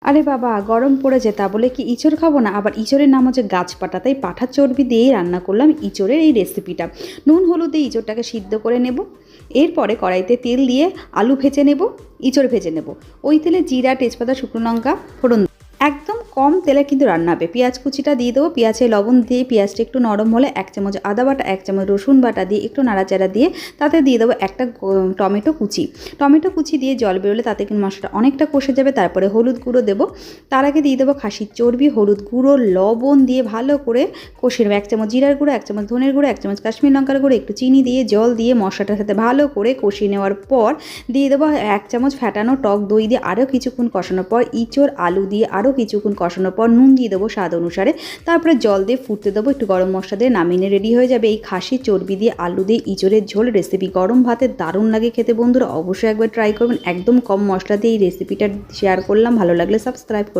আরে বাবা, গরম পড়েছে তা বলে কি ইঁচড় খাবো না? আবার ইঁচড়ের নাম হচ্ছে গাছ পাটা, তাই পাঠার চর্বি দিয়েই রান্না করলাম ইঁচড়ের এই রেসিপিটা। নুন হলুদ দিয়ে ইঁচড়টাকে সিদ্ধ করে নেব। এরপরে কড়াইতে তেল দিয়ে আলু ভেজে নেব, ইঁচড় ভেজে নেব। ওই তেলে জিরা, তেজপাতা, শুকনো লঙ্কা ফোড়ন একদম কম তেলে কিন্তু রান্না হবে। পেঁয়াজ কুচিটা দিয়ে দেবো, পেঁয়াজে লবণ দিয়ে পেঁয়াজটা একটু নরম হলে 1 চামচ আদা বাটা, 1 চামচ রসুন বাটা দিয়ে একটু নাড়াচাড়া দিয়ে তাতে দিয়ে দেবো একটা টমেটো কুচি। টমেটো কুচি দিয়ে জল বেরোলে তাতে কিন্তু মশলাটা অনেকটা কষে যাবে। তারপরে হলুদ গুঁড়ো দেবো, তার আগে দিয়ে দেবো খাসির চর্বি, হলুদ গুঁড়ো, লবণ দিয়ে ভালো করে কষিয়ে নেবো। 1 চামচ জিরার গুঁড়ো, 1 চামচ ধনের গুঁড়ো, 1 চামচ কাশ্মীর লঙ্কার গুঁড়ো, একটু চিনি দিয়ে জল দিয়ে মশলাটার সাথে ভালো করে কষিয়ে নেওয়ার পর দিয়ে দেবো 1 চামচ ফ্যাটানো টক দই দিয়ে আরও কিছুক্ষণ কষানোর পর ইঁচড় আলু দিয়ে আরও কিছুক্ষণ কষানোর পর নুন দিয়ে দেবো স্বাদ অনুসারে। তারপরে জল দিয়ে ফুটতে দেবো, একটু গরম মশলা দিয়ে নামিয়ে রেডি হয়ে যাবে এই খাসির চর্বি দিয়ে আলু দিয়ে ইঁচড়ের ঝোল রেসিপি। গরম ভাতে দারুণ লাগে খেতে বন্ধুরা, অবশ্যই একবার ট্রাই করবেন। একদম কম মশলা দিয়ে এই রেসিপিটা শেয়ার করলাম, ভালো লাগলে সাবস্ক্রাইব করুন।